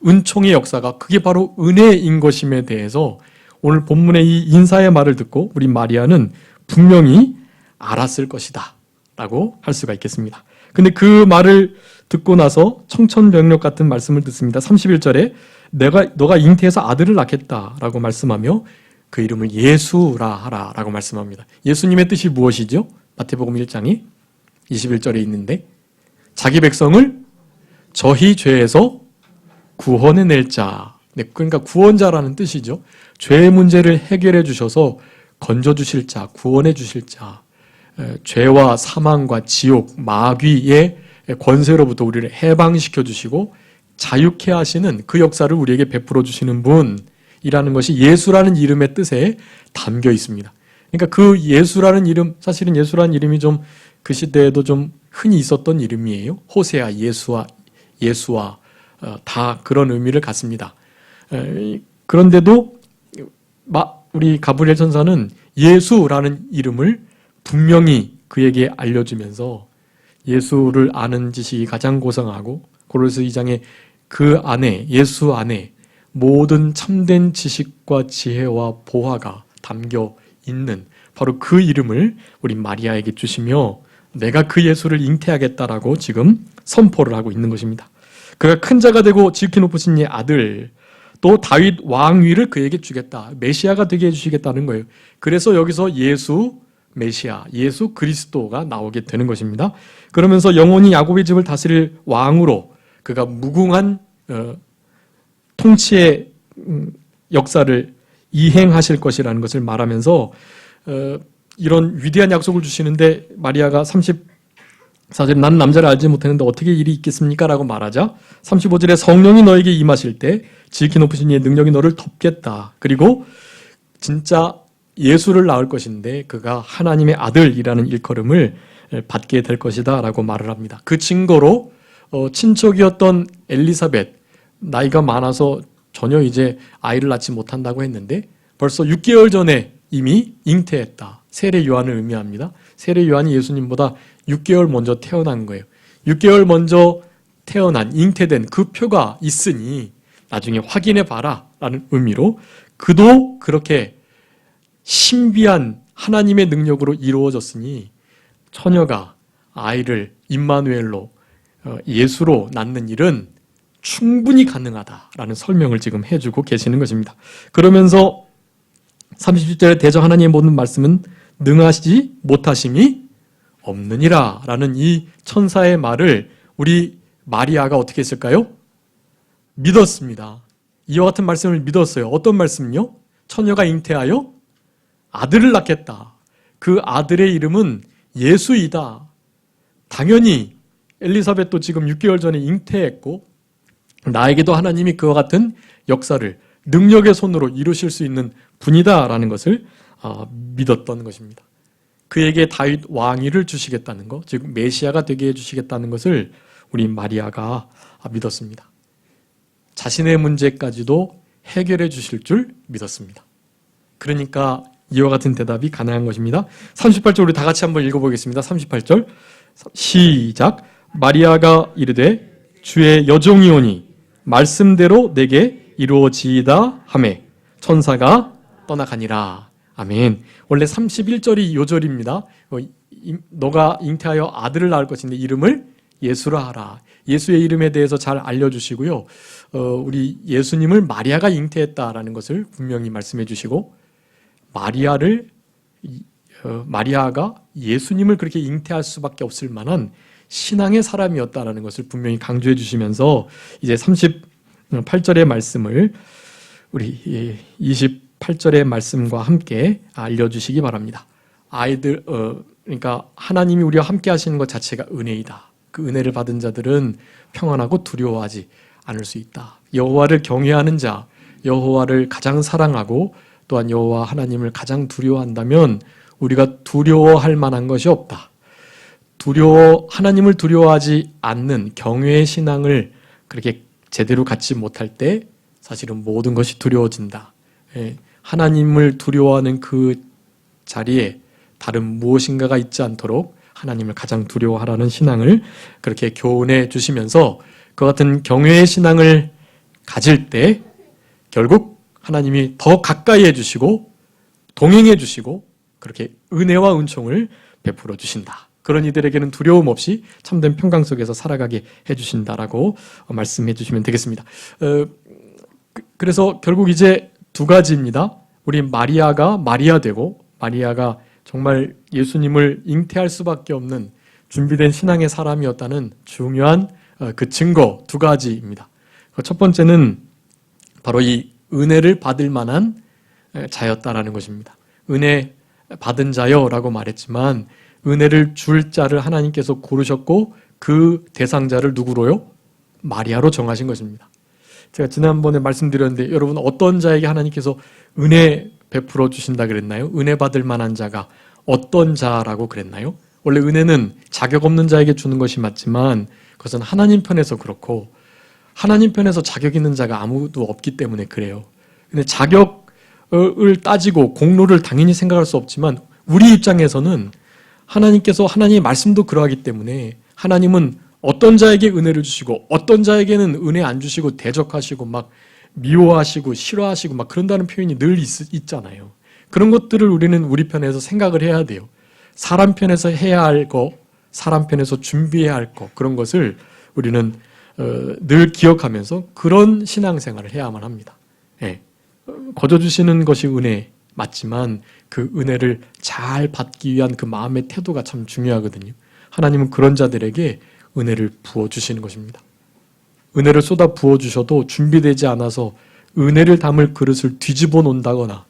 은총의 역사가 그게 바로 은혜인 것임에 대해서 오늘 본문의 이 인사의 말을 듣고 우리 마리아는 분명히 알았을 것이다 라고 할 수가 있겠습니다. 근데 그 말을 듣고 나서 청천벽력 같은 말씀을 듣습니다. 31절에 너가 잉태해서 아들을 낳겠다 라고 말씀하며 그 이름을 예수라 하라 라고 말씀합니다. 예수님의 뜻이 무엇이죠? 마태복음 1장이 21절에 있는데 자기 백성을 저희 죄에서 구원해낼 자. 네, 그러니까 구원자라는 뜻이죠. 죄의 문제를 해결해 주셔서 건져주실 자, 구원해 주실 자, 죄와 사망과 지옥, 마귀의 권세로부터 우리를 해방시켜 주시고 자유케 하시는 그 역사를 우리에게 베풀어 주시는 분이라는 것이 예수라는 이름의 뜻에 담겨 있습니다. 그러니까 그 예수라는 이름, 사실은 예수라는 이름이 좀 그 시대에도 좀 흔히 있었던 이름이에요. 호세아, 예수와 다 그런 의미를 갖습니다. 그런데도 우리 가브리엘 천사는 예수라는 이름을 분명히 그에게 알려주면서 예수를 아는 지식이 가장 고상하고 고린도서 2장에 그 안에 예수 안에 모든 참된 지식과 지혜와 보화가 담겨 있는 바로 그 이름을 우리 마리아에게 주시며 내가 그 예수를 잉태하겠다라고 지금 선포를 하고 있는 것입니다. 그가 큰 자가 되고 지극히 높으신 이의 아들 또 다윗 왕위를 그에게 주겠다. 메시아가 되게 해주시겠다는 거예요. 그래서 여기서 예수 메시아, 예수 그리스도가 나오게 되는 것입니다. 그러면서 영원히 야곱의 집을 다스릴 왕으로 그가 무궁한 통치의 역사를 이행하실 것이라는 것을 말하면서 이런 위대한 약속을 주시는데 마리아가 34절에 난 남자를 알지 못했는데 어떻게 일이 있겠습니까? 라고 말하자 35절에 성령이 너에게 임하실 때 지극히 높으신 이의 능력이 너를 덮겠다. 그리고 진짜 예수를 낳을 것인데 그가 하나님의 아들이라는 일컬음을 받게 될 것이다 라고 말을 합니다. 그 증거로 친척이었던 엘리사벳 나이가 많아서 전혀 이제 아이를 낳지 못한다고 했는데 벌써 6개월 전에 이미 잉태했다. 세례 요한을 의미합니다. 세례 요한이 예수님보다 6개월 먼저 태어난 거예요. 6개월 먼저 태어난 잉태된 그 표가 있으니 나중에 확인해 봐라 라는 의미로 그도 그렇게 신비한 하나님의 능력으로 이루어졌으니 처녀가 아이를 임마누엘로 예수로 낳는 일은 충분히 가능하다라는 설명을 지금 해주고 계시는 것입니다. 그러면서 30절에 대저 하나님의 모든 말씀은 능하시지 못하심이 없느니라 라는 이 천사의 말을 우리 마리아가 어떻게 했을까요? 믿었습니다. 이와 같은 말씀을 믿었어요. 어떤 말씀요? 처녀가 잉태하여 아들을 낳겠다. 그 아들의 이름은 예수이다. 당연히 엘리사벳도 지금 6개월 전에 잉태했고 나에게도 하나님이 그와 같은 역사를 능력의 손으로 이루실 수 있는 분이다라는 것을 믿었던 것입니다. 그에게 다윗 왕위를 주시겠다는 것, 즉 메시아가 되게 해주시겠다는 것을 우리 마리아가 믿었습니다. 자신의 문제까지도 해결해 주실 줄 믿었습니다. 그러니까 이와 같은 대답이 가능한 것입니다. 38절 우리 다 같이 한번 읽어보겠습니다. 38절 시작. 마리아가 이르되 주의 여종이오니 말씀대로 내게 이루어지이다 하매 천사가 떠나가니라. 아멘. 원래 31절이 요절입니다. 너가 잉태하여 아들을 낳을 것인데 이름을 예수라 하라. 예수의 이름에 대해서 잘 알려주시고요. 우리 예수님을 마리아가 잉태했다라는 것을 분명히 말씀해 주시고 마리아가 예수님을 그렇게 잉태할 수밖에 없을 만한 신앙의 사람이었다라는 것을 분명히 강조해 주시면서 이제 38절의 말씀을 우리 28절의 말씀과 함께 알려주시기 바랍니다. 그러니까 하나님이 우리와 함께 하시는 것 자체가 은혜이다. 그 은혜를 받은 자들은 평안하고 두려워하지 않을 수 있다. 여호와를 경외하는 자, 여호와를 가장 사랑하고 또한 여호와 하나님을 가장 두려워한다면 우리가 두려워할 만한 것이 없다. 하나님을 두려워하지 않는 경외의 신앙을 그렇게 제대로 갖지 못할 때 사실은 모든 것이 두려워진다. 하나님을 두려워하는 그 자리에 다른 무엇인가가 있지 않도록 하나님을 가장 두려워하라는 신앙을 그렇게 교훈해 주시면서 그 같은 경외의 신앙을 가질 때 결국 하나님이 더 가까이 해주시고 동행해 주시고 그렇게 은혜와 은총을 베풀어 주신다. 그런 이들에게는 두려움 없이 참된 평강 속에서 살아가게 해주신다라고 말씀해 주시면 되겠습니다. 그래서 결국 이제 두 가지입니다. 우리 마리아가 마리아 되고 마리아가 정말 예수님을 잉태할 수밖에 없는 준비된 신앙의 사람이었다는 중요한 그 증거 두 가지입니다. 첫 번째는 바로 이 은혜를 받을 만한 자였다라는 것입니다. 은혜 받은 자여라고 말했지만 은혜를 줄 자를 하나님께서 고르셨고 그 대상자를 누구로요? 마리아로 정하신 것입니다. 제가 지난번에 말씀드렸는데 여러분 어떤 자에게 하나님께서 은혜 베풀어 주신다 그랬나요? 은혜 받을 만한 자가 어떤 자라고 그랬나요? 원래 은혜는 자격 없는 자에게 주는 것이 맞지만 그것은 하나님 편에서 그렇고 하나님 편에서 자격 있는 자가 아무도 없기 때문에 그래요. 근데 자격을 따지고 공로를 당연히 생각할 수 없지만 우리 입장에서는 하나님께서 하나님의 말씀도 그러하기 때문에 하나님은 어떤 자에게 은혜를 주시고 어떤 자에게는 은혜 안 주시고 대적하시고 막 미워하시고 싫어하시고 막 그런다는 표현이 늘 있잖아요. 그런 것들을 우리는 우리 편에서 생각을 해야 돼요. 사람 편에서 해야 할 거, 사람 편에서 준비해야 할 거, 그런 것을 우리는 늘 기억하면서 그런 신앙생활을 해야만 합니다. 예. 거저 주시는 것이 은혜 맞지만 그 은혜를 잘 받기 위한 그 마음의 태도가 참 중요하거든요. 하나님은 그런 자들에게 은혜를 부어주시는 것입니다. 은혜를 쏟아 부어주셔도 준비되지 않아서 은혜를 담을 그릇을 뒤집어 놓는다거나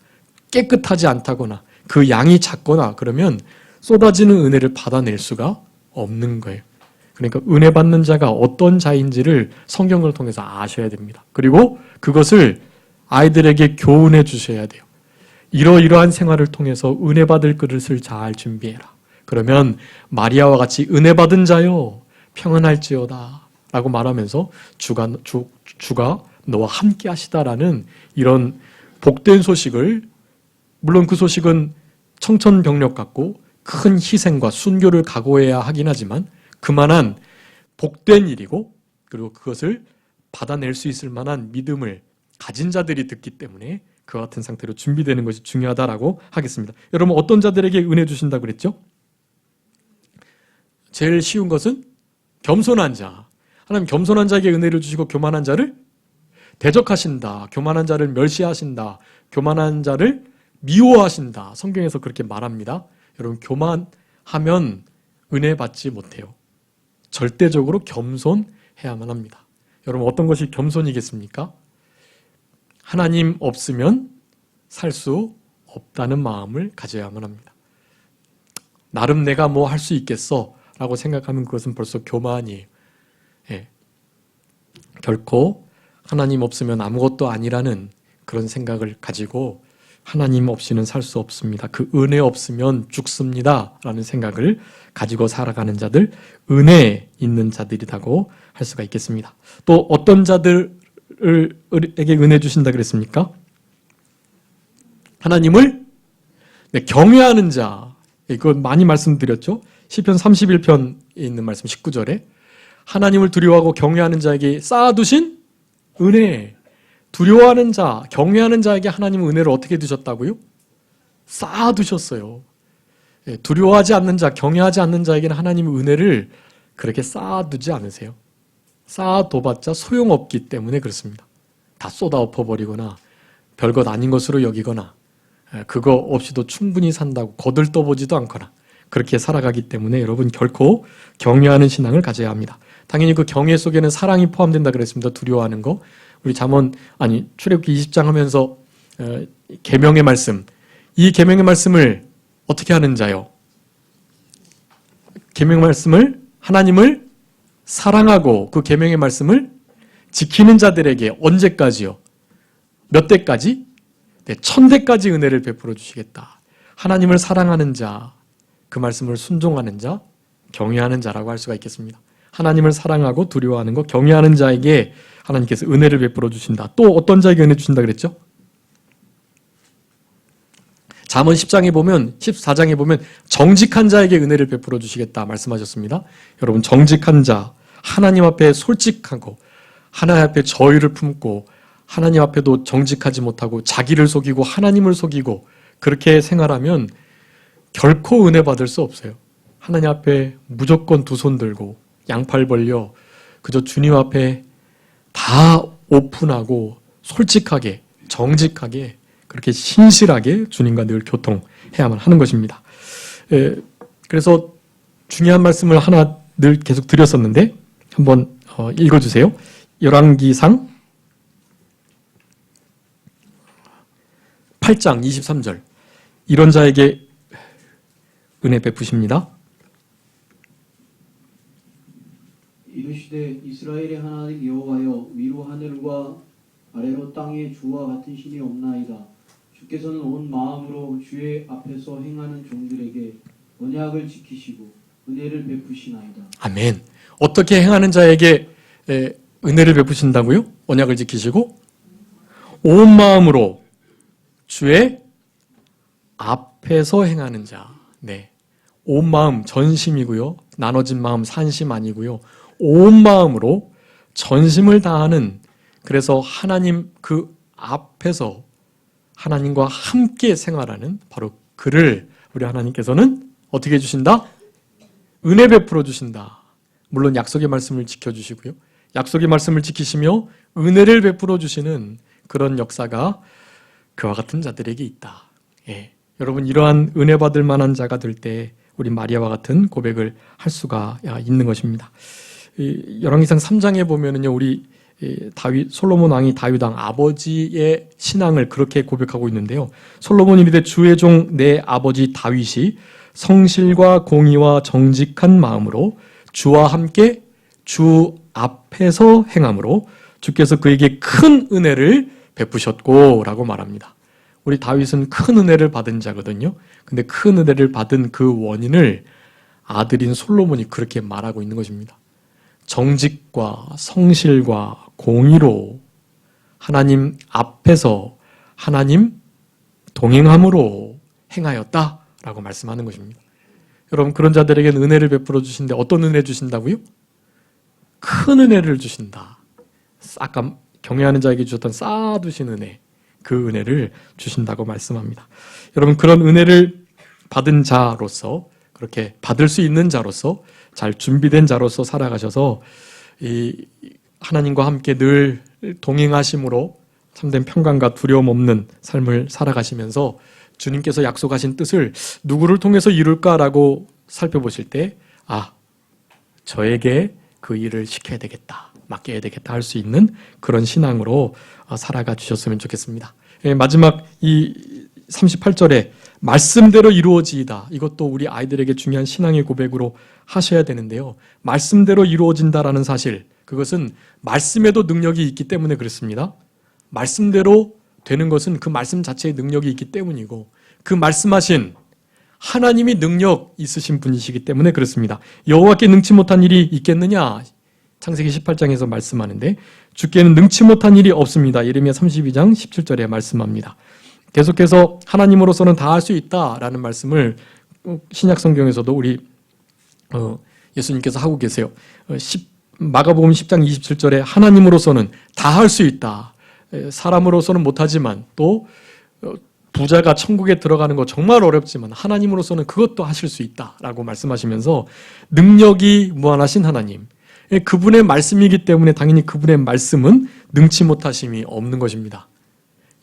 깨끗하지 않다거나 그 양이 작거나 그러면 쏟아지는 은혜를 받아낼 수가 없는 거예요. 그러니까 은혜 받는 자가 어떤 자인지를 성경을 통해서 아셔야 됩니다. 그리고 그것을 아이들에게 교훈해 주셔야 돼요. 이러이러한 생활을 통해서 은혜 받을 그릇을 잘 준비해라. 그러면 마리아와 같이 은혜 받은 자요 평안할지어다 라고 말하면서 주가 너와 함께 하시다라는 이런 복된 소식을, 물론 그 소식은 청천벽력 같고 큰 희생과 순교를 각오해야 하긴 하지만 그만한 복된 일이고 그리고 그것을 받아낼 수 있을 만한 믿음을 가진 자들이 듣기 때문에 그와 같은 상태로 준비되는 것이 중요하다라고 하겠습니다. 여러분 어떤 자들에게 은혜 주신다고 그랬죠? 제일 쉬운 것은 겸손한 자. 하나님 겸손한 자에게 은혜를 주시고 교만한 자를 대적하신다. 교만한 자를 멸시하신다. 교만한 자를 미워하신다. 성경에서 그렇게 말합니다. 여러분 교만하면 은혜 받지 못해요. 절대적으로 겸손해야만 합니다. 여러분 어떤 것이 겸손이겠습니까? 하나님 없으면 살 수 없다는 마음을 가져야만 합니다. 나름 내가 뭐 할 수 있겠어 라고 생각하면 그것은 벌써 교만이에요. 예. 결코 하나님 없으면 아무것도 아니라는 그런 생각을 가지고 하나님 없이는 살 수 없습니다. 그 은혜 없으면 죽습니다 라는 생각을 가지고 살아가는 자들, 은혜 있는 자들이라고 할 수가 있겠습니다. 또 어떤 자들에게 은혜 주신다 그랬습니까? 하나님을 경외하는 자, 이거 많이 말씀드렸죠. 시편 31편에 있는 말씀 19절에 하나님을 두려워하고 경외하는 자에게 쌓아두신 은혜. 두려워하는 자, 경외하는 자에게 하나님은 은혜를 어떻게 두셨다고요? 쌓아두셨어요. 두려워하지 않는 자, 경외하지 않는 자에게는 하나님의 은혜를 그렇게 쌓아두지 않으세요. 쌓아둬봤자 소용없기 때문에 그렇습니다. 다 쏟아 엎어버리거나 별것 아닌 것으로 여기거나 그거 없이도 충분히 산다고 거들떠보지도 않거나 그렇게 살아가기 때문에 여러분 결코 경외하는 신앙을 가져야 합니다. 당연히 그 경외 속에는 사랑이 포함된다 그랬습니다. 두려워하는 거. 우리 출애굽기 20장 하면서 계명의 말씀, 이 계명의 말씀을 어떻게 하는 자요? 계명의 말씀을 하나님을 사랑하고 그 계명의 말씀을 지키는 자들에게 언제까지요? 몇 대까지? 네, 1000대까지 은혜를 베풀어 주시겠다. 하나님을 사랑하는 자, 그 말씀을 순종하는 자, 경외하는 자라고 할 수가 있겠습니다. 하나님을 사랑하고 두려워하는 것, 경외하는 자에게 하나님께서 은혜를 베풀어 주신다. 또 어떤 자에게 은혜 주신다 그랬죠? 잠언 10장에 보면 14장에 보면 정직한 자에게 은혜를 베풀어 주시겠다 말씀하셨습니다. 여러분 정직한 자, 하나님 앞에 솔직하고 하나님 앞에 저의를 품고 하나님 앞에도 정직하지 못하고 자기를 속이고 하나님을 속이고 그렇게 생활하면 결코 은혜 받을 수 없어요. 하나님 앞에 무조건 두 손 들고 양팔 벌려 그저 주님 앞에 다 오픈하고 솔직하게 정직하게 그렇게 신실하게 주님과 늘 교통해야만 하는 것입니다. 그래서 중요한 말씀을 하나 늘 계속 드렸었는데 한번 읽어주세요. 열왕기상 8장 23절. 이런 자에게 은혜 베푸십니다. 이르시되 이스라엘의 하나님 여호와여, 위로 하늘과 아래로 땅에 주와 같은 신이 없나이다. 주께서는 온 마음으로 주의 앞에서 행하는 종들에게 언약을 지키시고 은혜를 베푸시나이다. 아멘. 어떻게 행하는 자에게 은혜를 베푸신다고요? 언약을 지키시고 온 마음으로 주의 앞에서 행하는 자. 네. 온 마음 전심이고요. 나눠진 마음 산심 아니고요. 온 마음으로 전심을 다하는, 그래서 하나님 그 앞에서 하나님과 함께 생활하는 바로 그를 우리 하나님께서는 어떻게 해주신다? 은혜 베풀어 주신다. 물론 약속의 말씀을 지켜주시고요. 약속의 말씀을 지키시며 은혜를 베풀어 주시는 그런 역사가 그와 같은 자들에게 있다. 예. 여러분, 이러한 은혜 받을 만한 자가 될 때 우리 마리아와 같은 고백을 할 수가 있는 것입니다. 열왕기상 3장에 보면은요, 우리 솔로몬 왕이 다윗 왕 아버지의 신앙을 그렇게 고백하고 있는데요. 솔로몬이 이르되 주의 종 내 아버지 다윗이 성실과 공의와 정직한 마음으로 주와 함께 주 앞에서 행함으로 주께서 그에게 큰 은혜를 베푸셨고 라고 말합니다. 우리 다윗은 큰 은혜를 받은 자거든요. 근데 큰 은혜를 받은 그 원인을 아들인 솔로몬이 그렇게 말하고 있는 것입니다. 정직과 성실과 공의로 하나님 앞에서 하나님 동행함으로 행하였다라고 말씀하는 것입니다. 여러분, 그런 자들에게는 은혜를 베풀어 주신데 어떤 은혜 주신다고요? 큰 은혜를 주신다. 아까 경외하는 자에게 주셨던 쌓아두신 은혜, 그 은혜를 주신다고 말씀합니다. 여러분, 그런 은혜를 받은 자로서, 그렇게 받을 수 있는 자로서, 잘 준비된 자로서 살아가셔서 이 하나님과 함께 늘 동행하심으로 참된 평강과 두려움 없는 삶을 살아가시면서 주님께서 약속하신 뜻을 누구를 통해서 이룰까라고 살펴보실 때, 저에게 그 일을 시켜야 되겠다, 맡겨야 되겠다 할 수 있는 그런 신앙으로 살아가 주셨으면 좋겠습니다. 마지막 이 38절에 말씀대로 이루어지이다. 이것도 우리 아이들에게 중요한 신앙의 고백으로 하셔야 되는데요. 말씀대로 이루어진다라는 사실, 그것은 말씀에도 능력이 있기 때문에 그렇습니다. 말씀대로 되는 것은 그 말씀 자체의 능력이 있기 때문이고, 그 말씀하신 하나님이 능력 있으신 분이시기 때문에 그렇습니다. 여호와께 능치 못한 일이 있겠느냐? 창세기 18장에서 말씀하는데 주께는 능치 못한 일이 없습니다. 예레미야 32장 17절에 말씀합니다. 계속해서 하나님으로서는 다 할 수 있다라는 말씀을 신약 성경에서도 우리 예수님께서 하고 계세요. 마가복음 10장 27절에 하나님으로서는 다 할 수 있다. 사람으로서는 못하지만 또 부자가 천국에 들어가는 거 정말 어렵지만 하나님으로서는 그것도 하실 수 있다라고 말씀하시면서 능력이 무한하신 하나님, 그분의 말씀이기 때문에 당연히 그분의 말씀은 능치 못하심이 없는 것입니다.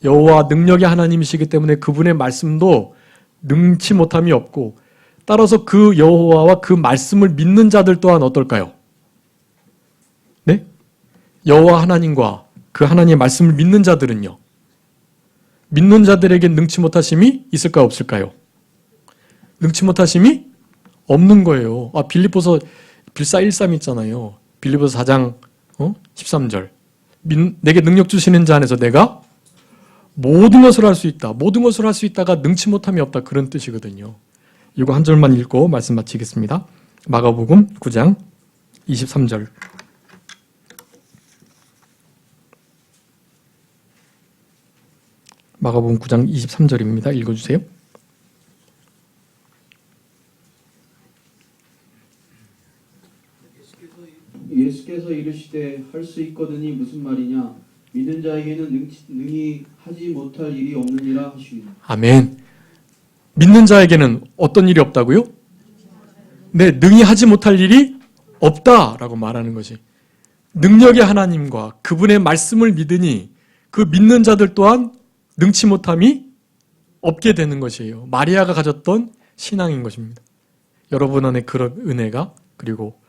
여호와 능력의 하나님이시기 때문에 그분의 말씀도 능치 못함이 없고, 따라서 그 여호와와 그 말씀을 믿는 자들 또한 어떨까요? 네? 여호와 하나님과 그 하나님의 말씀을 믿는 자들은요, 믿는 자들에게 능치 못하심이 있을까요, 없을까요? 능치 못하심이 없는 거예요. 빌립보서 빌사 1:3 있잖아요. 빌립보서 4장 13절. 내게 능력 주시는 자 안에서 내가 모든 것을 할 수 있다. 모든 것을 할 수 있다가 능치 못함이 없다. 그런 뜻이거든요. 이거 한 절만 읽고 말씀 마치겠습니다. 마가복음 9장 23절. 마가복음 9장 23절입니다. 읽어주세요. 예수께서 이르시되 할 수 있거든이 무슨 말이냐? 믿는 자에게는 능히 하지 못할 일이 없느니라 하시니. 아멘. 믿는 자에게는 어떤 일이 없다고요? 네, 능히 하지 못할 일이 없다라고 말하는 것이, 능력의 하나님과 그분의 말씀을 믿으니 그 믿는 자들 또한 능치 못함이 없게 되는 것이에요. 마리아가 가졌던 신앙인 것입니다. 여러분 안에 그런 은혜가, 그리고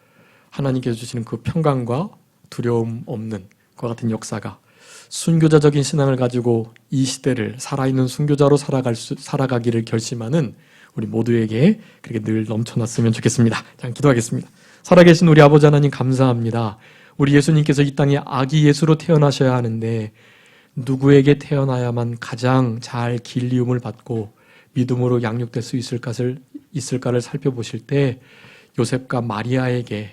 하나님께서 주시는 그 평강과 두려움 없는 그와 같은 역사가 순교자적인 신앙을 가지고 이 시대를 살아있는 순교자로 살아가기를 결심하는 우리 모두에게 그렇게 늘 넘쳐났으면 좋겠습니다. 자, 기도하겠습니다. 살아계신 우리 아버지 하나님 감사합니다. 우리 예수님께서 이 땅에 아기 예수로 태어나셔야 하는데 누구에게 태어나야만 가장 잘 길리움을 받고 믿음으로 양육될 수 있을까를 살펴보실 때 요셉과 마리아에게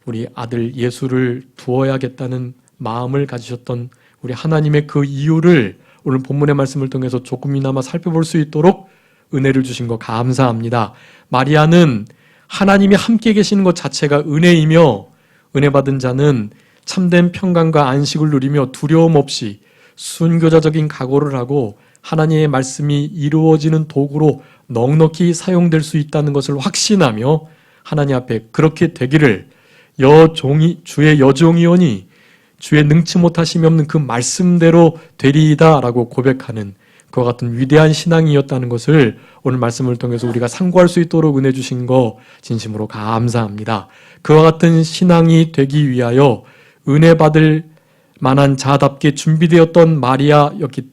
우리 아들 예수를 두어야겠다는 마음을 가지셨던 우리 하나님의 그 이유를 오늘 본문의 말씀을 통해서 조금이나마 살펴볼 수 있도록 은혜를 주신 거 감사합니다. 마리아는 하나님이 함께 계시는 것 자체가 은혜이며 은혜 받은 자는 참된 평강과 안식을 누리며 두려움 없이 순교자적인 각오를 하고 하나님의 말씀이 이루어지는 도구로 넉넉히 사용될 수 있다는 것을 확신하며 하나님 앞에 그렇게 되기를 주의 여종이오니 주의 능치 못하심이 없는 그 말씀대로 되리이다라고 고백하는 그와 같은 위대한 신앙이었다는 것을 오늘 말씀을 통해서 우리가 상고할 수 있도록 은혜 주신 거 진심으로 감사합니다. 그와 같은 신앙이 되기 위하여 은혜 받을 만한 자답게 준비되었던 마리아였기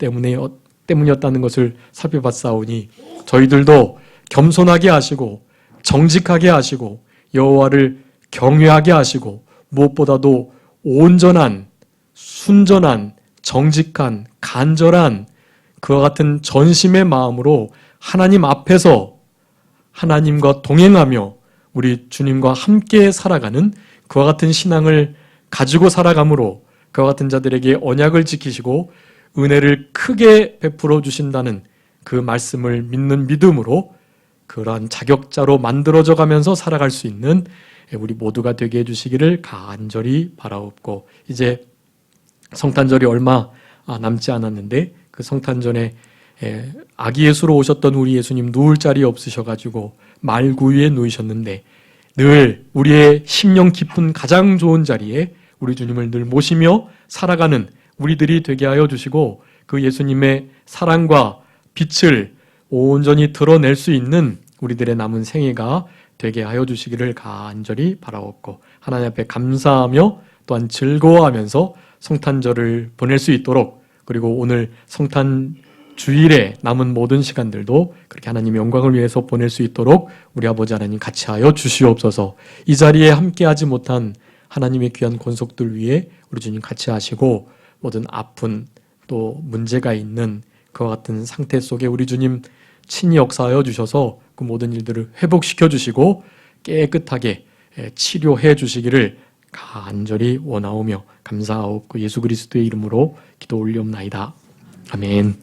때문이었다는 것을 살펴봤사오니 저희들도 겸손하게 하시고 정직하게 하시고 여호와를 경외하게 하시고 무엇보다도 온전한, 순전한, 정직한, 간절한 그와 같은 전심의 마음으로 하나님 앞에서 하나님과 동행하며 우리 주님과 함께 살아가는 그와 같은 신앙을 가지고 살아감으로 그와 같은 자들에게 언약을 지키시고 은혜를 크게 베풀어 주신다는 그 말씀을 믿는 믿음으로 그러한 자격자로 만들어져 가면서 살아갈 수 있는 우리 모두가 되게 해주시기를 간절히 바라옵고, 이제 성탄절이 얼마 남지 않았는데 그 성탄전에 아기 예수로 오셨던 우리 예수님 누울 자리 없으셔가지고 말구유에 누이셨는데 늘 우리의 심령 깊은 가장 좋은 자리에 우리 주님을 늘 모시며 살아가는 우리들이 되게 하여 주시고 그 예수님의 사랑과 빛을 온전히 드러낼 수 있는 우리들의 남은 생애가 되게 하여 주시기를 간절히 바라옵고 하나님 앞에 감사하며 또한 즐거워하면서 성탄절을 보낼 수 있도록, 그리고 오늘 성탄 주일에 남은 모든 시간들도 그렇게 하나님의 영광을 위해서 보낼 수 있도록 우리 아버지 하나님 같이 하여 주시옵소서. 이 자리에 함께하지 못한 하나님의 귀한 권속들 위해 우리 주님 같이 하시고 모든 아픈 또 문제가 있는 그와 같은 상태 속에 우리 주님 친히 역사하여 주셔서 그 모든 일들을 회복시켜 주시고 깨끗하게 치료해 주시기를 간절히 원하오며 감사하옵고 예수 그리스도의 이름으로 기도 올리옵나이다. 아멘.